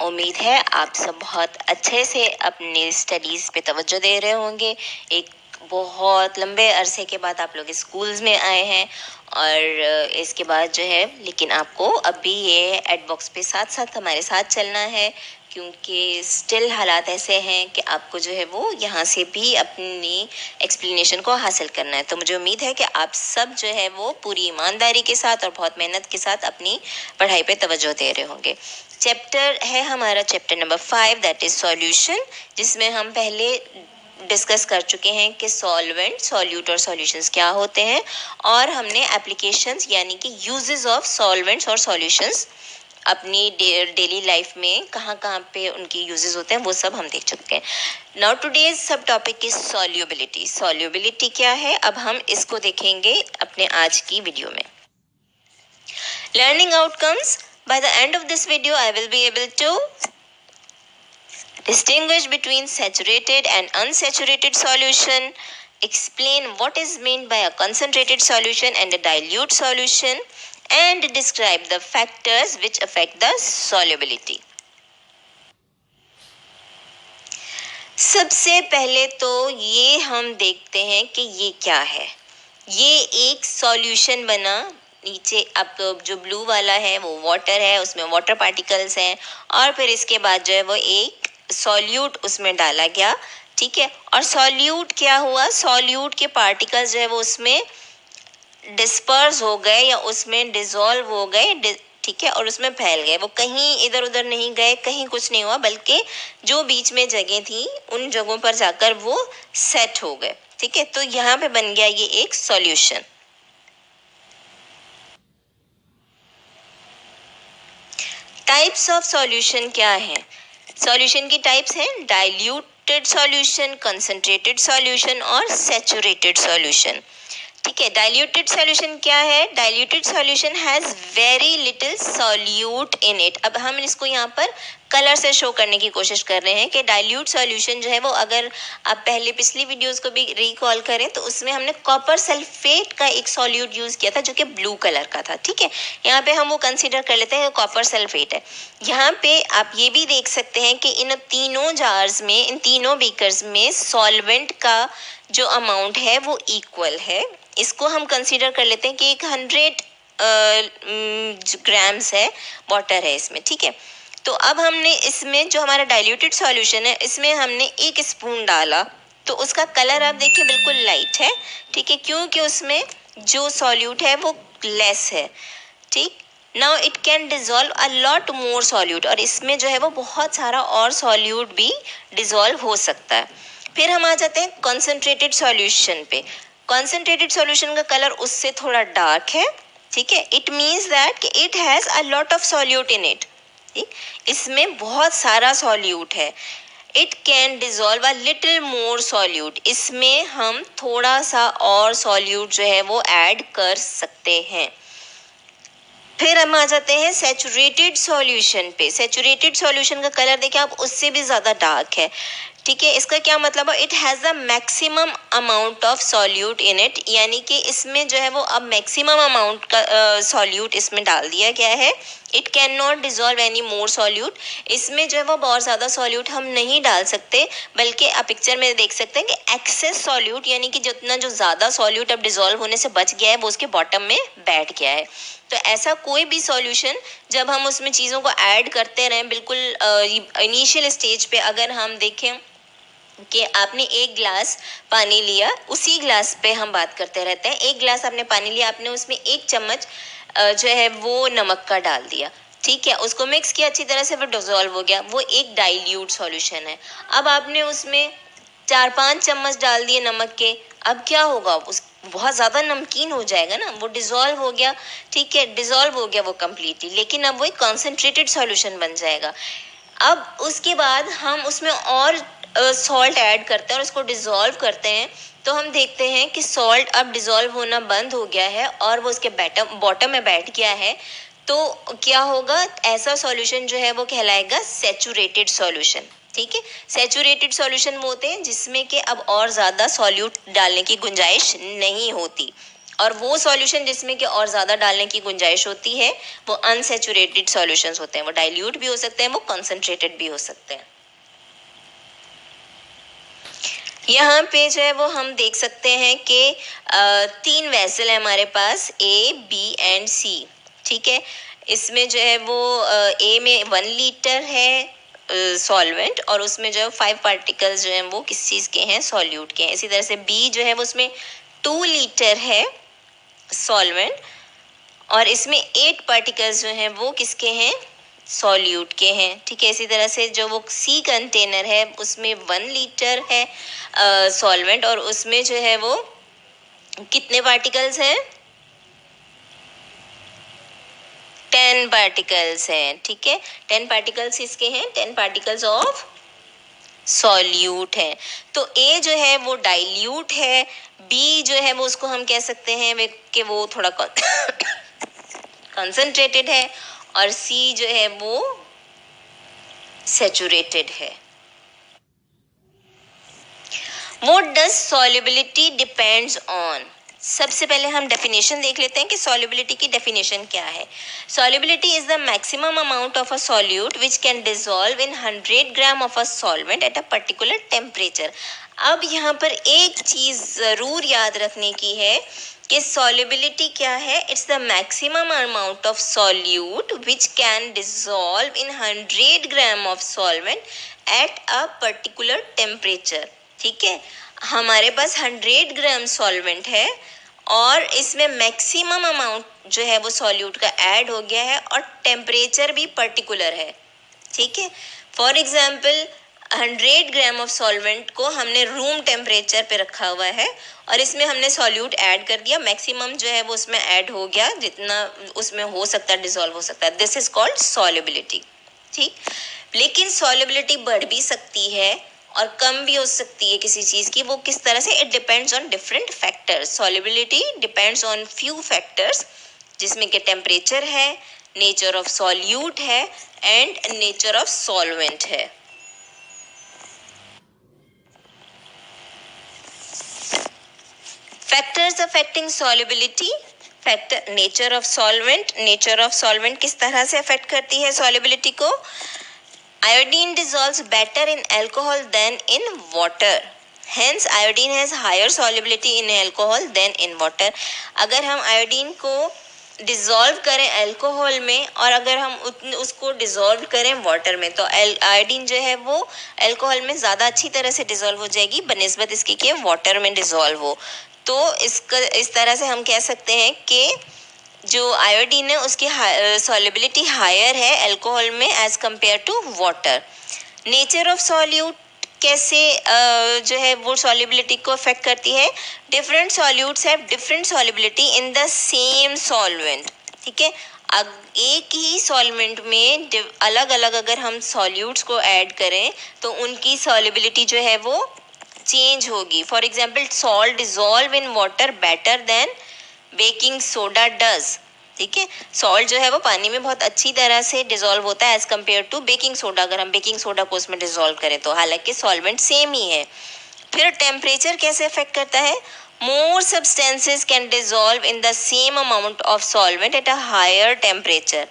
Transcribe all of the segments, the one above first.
उम्मीद है आप सब बहुत अच्छे से अपनी स्टडीज़ पे तवज्जो दे रहे होंगे। एक बहुत लंबे अरसे के बाद आप लोग स्कूल्स में आए हैं और इसके बाद जो है लेकिन आपको अभी ये एडबॉक्स पे साथ साथ हमारे साथ चलना है, क्योंकि स्टिल हालात ऐसे हैं कि आपको जो है वो यहाँ से भी अपनी एक्सप्लेनेशन को हासिल करना है। तो मुझे उम्मीद है कि आप सब जो है वो पूरी ईमानदारी के साथ और बहुत मेहनत के साथ अपनी पढ़ाई पे तवज्जो दे रहे होंगे। चैप्टर है हमारा chapter number 5, that is solution, जिसमें हम पहले डिस्कस कर चुके हैं कि सॉल्वेंट, सॉल्यूट और सॉल्यूशंस क्या होते हैं, और हमने एप्लीकेशंस यानी कि यूजेस ऑफ सॉल्वेंट्स और सॉल्यूशंस अपनी डेली लाइफ में कहाँ कहाँ पे उनकी यूजेस होते हैं वो सब हम देख चुके हैं। नाउ टुडेज सब टॉपिक इज सॉल्युबिलिटी। सॉल्युबिलिटी क्या है, अब हम इसको देखेंगे अपने आज की वीडियो में। Learning outcomes, by the end of this video I will be able to distinguish between saturated and unsaturated solution, explain what is meant by a concentrated solution and a dilute solution, and describe the factors which affect the solubility. सबसे पहले तो ये हम देखते हैं कि ये क्या है। ये एक सॉल्यूशन बना, नीचे अब जो ब्लू वाला है वो वाटर है, उसमें वाटर पार्टिकल्स हैं, और फिर इसके बाद जो है वो एक सॉल्यूट उसमें डाला गया, ठीक है। और सॉल्यूट क्या हुआ, सॉल्यूट के पार्टिकल्स जो है वो उसमें डिस्पर्स हो गए या उसमें डिसॉल्व हो गए, ठीक है, और उसमें फैल गए। वो कहीं इधर उधर नहीं गए, कहीं कुछ नहीं हुआ, बल्कि जो बीच में जगह थी उन जगहों पर जाकर वो सेट हो गए, ठीक है। तो यहाँ पे बन गया ये एक सॉल्यूशन। टाइप्स ऑफ सॉल्यूशन क्या है, सॉल्यूशन की टाइप्स हैं डाइल्यूटेड सॉल्यूशन, कंसंट्रेटेड सॉल्यूशन और सैचुरेटेड सॉल्यूशन, ठीक है। डाइल्यूटेड सॉल्यूशन क्या है, diluted solution has very little solute in it. अब हम इसको यहाँ पर कलर से शो करने की कोशिश कर रहे हैं कि डाइल्यूट सॉल्यूशन जो है वो, अगर आप पहले पिछली वीडियोस को भी रिकॉल करें तो उसमें हमने कॉपर सल्फेट का एक सॉल्यूट यूज किया था जो कि ब्लू कलर का था, ठीक है। यहाँ पे हम वो कंसीडर कर लेते हैं कॉपर सल्फेट है। यहाँ पे आप ये भी देख सकते हैं कि इन तीनों जार्स में, इन तीनों बीकर्स में सॉल्वेंट का जो अमाउंट है वो इक्वल है। इसको हम कंसीडर कर लेते हैं कि 100 ग्राम्स है वाटर है इसमें, ठीक है। तो अब हमने इसमें जो हमारा डाइल्यूटेड सॉल्यूशन है इसमें हमने 1 स्पून डाला, तो उसका कलर आप देखिए बिल्कुल लाइट है, ठीक है, क्योंकि उसमें जो सॉल्यूट है वो लेस है, ठीक। Now it can dissolve a lot more solute, और इसमें जो है वो बहुत सारा और सॉल्यूट भी डिजॉल्व हो सकता है। फिर हम आ जाते हैं कॉन्सेंट्रेटेड सॉल्यूशन पे। कॉन्सेंट्रेटेड सॉल्यूशन का कलर उससे थोड़ा डार्क है, ठीक है। इट मीन्स दैट कि it has a lot of solute in it, ठीक, इसमें बहुत सारा सॉल्यूट है। It can dissolve a little more solute, इसमें हम थोड़ा सा और सॉल्यूट जो है वो ऐड कर सकते हैं। फिर हम आ जाते हैं सैचुरेटेड सॉल्यूशन पे। सैचुरेटेड सॉल्यूशन का कलर देखिए आप, उससे भी ज़्यादा डार्क है, ठीक है। इसका क्या मतलब है, it has the maximum amount of solute in it, यानी कि इसमें जो है वो अब मैक्सिमम अमाउंट का सॉल्यूट इसमें डाल दिया गया है। It can not dissolve any more solute, इसमें जो है वो बहुत ज़्यादा सॉल्यूट हम नहीं डाल सकते, बल्कि आप पिक्चर में देख सकते हैं कि एक्सेस सॉल्यूट, यानी कि जितना जो ज़्यादा सॉल्यूट अब डिजॉल्व होने से बच गया है वो उसके बॉटम में बैठ गया है। तो ऐसा कोई भी सॉल्यूशन जब हम उसमें चीज़ों को ऐड करते रहें, बिल्कुल इनिशियल स्टेज पे अगर हम देखें कि आपने 1 गिलास पानी लिया, उसी गिलास पे हम बात करते रहते हैं, 1 गिलास आपने पानी लिया, आपने उसमें 1 चम्मच जो है वो नमक का डाल दिया, ठीक है, उसको मिक्स किया अच्छी तरह से, वो डिसॉल्व हो गया, वो एक डाइल्यूट सॉल्यूशन है। अब आपने उसमें 4-5 चम्मच डाल दिए नमक के, अब क्या होगा, उस बहुत ज़्यादा नमकीन हो जाएगा ना, वो डिसॉल्व हो गया, ठीक है, डिसॉल्व हो गया वो कम्प्लीटली, लेकिन अब वो एक कॉन्सेंट्रेटेड सॉल्यूशन बन जाएगा। अब उसके बाद हम उसमें और सॉल्ट ऐड करते हैं और उसको डिसॉल्व करते हैं, तो हम देखते हैं कि सॉल्ट अब डिसॉल्व होना बंद हो गया है और वो उसके बॉटम में बैठ गया है। तो क्या होगा, ऐसा सॉल्यूशन जो है वो कहलाएगा सैचुरेटेड सॉल्यूशन, ठीक है। सैचुरेटेड सॉल्यूशन वो होते हैं जिसमें कि अब और ज़्यादा सॉल्यूट डालने की गुंजाइश नहीं होती। और वो सॉल्यूशन जिसमें कि और ज़्यादा डालने की गुंजाइश होती है वो अनसेचुरेटेड सॉल्यूशंस होते हैं। वो डाइल्यूट भी हो सकते हैं, वो कंसनट्रेटेड भी हो सकते हैं। यहाँ पे जो है वो हम देख सकते हैं कि 3 वेसल है हमारे पास, A, B एंड C। ठीक है, इसमें जो है वो A में 1 लीटर है सॉल्वेंट और उसमें जो है 5 पार्टिकल्स जो हैं वो किस चीज़ के हैं, सॉल्यूट के हैं। इसी तरह से B जो है वो उसमें 2 लीटर है सॉल्वेंट और इसमें 8 पार्टिकल्स जो हैं वो किसके हैं, सॉल्यूट के हैं। ठीक है, इसी तरह से जो वो सी कंटेनर है उसमें 1 लीटर है सॉल्वेंट और उसमें जो है वो कितने पार्टिकल्स हैं, 10 पार्टिकल्स हैं। ठीक है, 10 पार्टिकल्स किसके हैं, 10 पार्टिकल्स ऑफ सॉल्यूट है। तो ए जो है वो डाइल्यूट है, बी जो है वो उसको हम कह सकते हैं कि वो थोड़ा कंसंट्रेटेड है और सी जो है वो सैचुरेटेड है। What does solubility depends on? सबसे पहले हम डेफिनेशन देख लेते हैं कि सॉल्युबिलिटी की डेफिनेशन क्या है। Solubility is the maximum amount of a solute which can dissolve in 100 gram of a solvent at a particular temperature. अब यहाँ पर एक चीज जरूर याद रखने की है कि सॉल्युबिलिटी क्या है, it's the maximum amount of solute which can dissolve in 100 gram of solvent at a particular temperature. ठीक है, हमारे पास 100 ग्राम सॉल्वेंट है और इसमें मैक्सिमम अमाउंट जो है वो सॉल्यूट का ऐड हो गया है और टेम्परेचर भी पर्टिकुलर है। ठीक है, for example 100 gram of solvent को हमने रूम टेम्परेचर पे रखा हुआ है और इसमें हमने सॉल्यूट ऐड कर दिया, मैक्सिमम जो है वो उसमें ऐड हो गया, जितना उसमें हो सकता है डिसॉल्व हो सकता है। This is called solubility. ठीक, लेकिन सॉल्युबिलिटी बढ़ भी सकती है और कम भी हो सकती है किसी चीज़ की। वो किस तरह से, it depends on different factors. Solubility depends on few factors जिसमें कि टेम्परेचर है, नेचर ऑफ सॉल्यूट है एंड नेचर ऑफ सॉल्वेंट है। Factors affecting solubility, factor nature of solvent. Nature of solvent किस तरह से अफेक्ट करती है सॉल्युबिलिटी को। Iodine dissolves better in alcohol than in water. Hence, iodine has higher solubility in alcohol than in water. अगर हम iodine को dissolve करें अल्कोहल में और अगर हम उसको डिसॉल्व करें वाटर में तो आयोडीन जो है वो अल्कोहल में ज़्यादा अच्छी तरह से डिसॉल्व हो जाएगी बनिस्बत इसकी कि वाटर में डिसॉल्व हो। तो इस तरह से हम कह सकते हैं कि जो आयोडीन है उसकी सॉल्युबिलिटी हायर है अल्कोहल में as compare to water. Nature of solute कैसे जो है वो सॉल्युबिलिटी को अफेक्ट करती है। Different solutes have different solubility in the same solvent. ठीक है, एक ही सॉल्वेंट में अलग अलग अगर हम सॉल्यूट्स को ऐड करें तो उनकी सॉल्युबिलिटी जो है वो चेंज होगी। For example salt dissolve in water better than baking soda does. ठीक है, सॉल्ट जो है वो पानी में बहुत अच्छी तरह से डिसॉल्व होता है as compare to baking soda. अगर हम बेकिंग सोडा को उसमें डिसॉल्व करें तो हालांकि सॉल्वेंट सेम ही है। फिर टेम्परेचर कैसे अफेक्ट करता है। More substances can dissolve in the same amount of solvent at a higher temperature.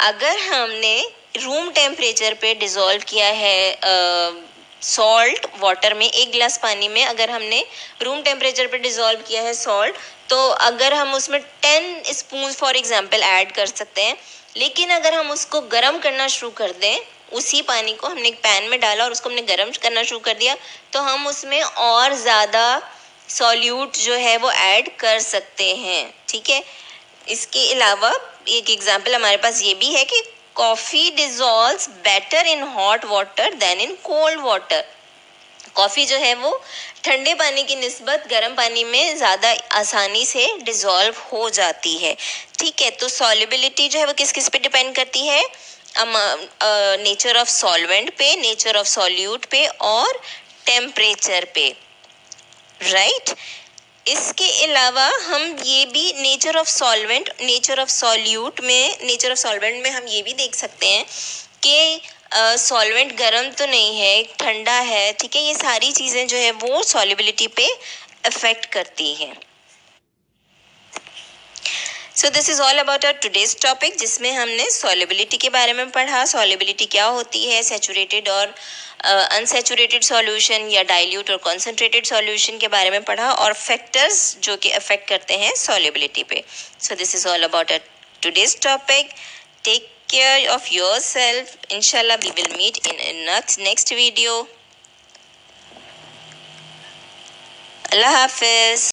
अगर हमने रूम टेम्परेचर पे डिसॉल्व किया है सॉल्ट वाटर में, 1 गिलास पानी में अगर हमने रूम टेम्परेचर पे डिसॉल्व किया है सॉल्ट, तो अगर हम उसमें 10 स्पून फॉर एग्जांपल ऐड कर सकते हैं। लेकिन अगर हम उसको गर्म करना शुरू कर दें, उसी पानी को हमने एक पैन में डाला और उसको हमने गर्म करना शुरू कर दिया तो हम उसमें और ज़्यादा सॉल्यूट जो है वो ऐड कर सकते हैं। ठीक है, इसके अलावा एक एग्जांपल हमारे पास ये भी है कि coffee dissolves better in hot water than in cold water. Coffee जो है वो ठंडे पानी की निस्बत गर्म पानी में ज़्यादा आसानी से डिसॉल्व हो जाती है। ठीक है, तो सॉल्युबिलिटी जो है वो किस किस पे डिपेंड करती है, नेचर ऑफ सॉल्वेंट पे, नेचर ऑफ सॉल्यूट पे और टेम्परेचर पे। राइट, इसके अलावा हम ये भी nature of solvent, nature of solute में, नेचर ऑफ सॉल्वेंट में हम ये भी देख सकते हैं कि सॉल्वेंट गर्म तो नहीं है, ठंडा है। ठीक है, ये सारी चीज़ें जो है वो सॉल्युबिलिटी पे अफेक्ट करती हैं। So this is all about our today's topic, जिसमें हमने सॉल्युबिलिटी के बारे में पढ़ा, सॉल्युबिलिटी क्या होती है, सैचुरेटेड और अनसैचुरेटेड सॉल्यूशन या डाइल्यूट और कॉन्सेंट्रेटेड सॉल्यूशन के बारे में पढ़ा, और फैक्टर्स जो कि अफेक्ट करते हैं सॉल्युबिलिटी पे. So this is all about our today's topic. Take care of yourself. Inshallah, we will meet in a next video. Allah Hafiz.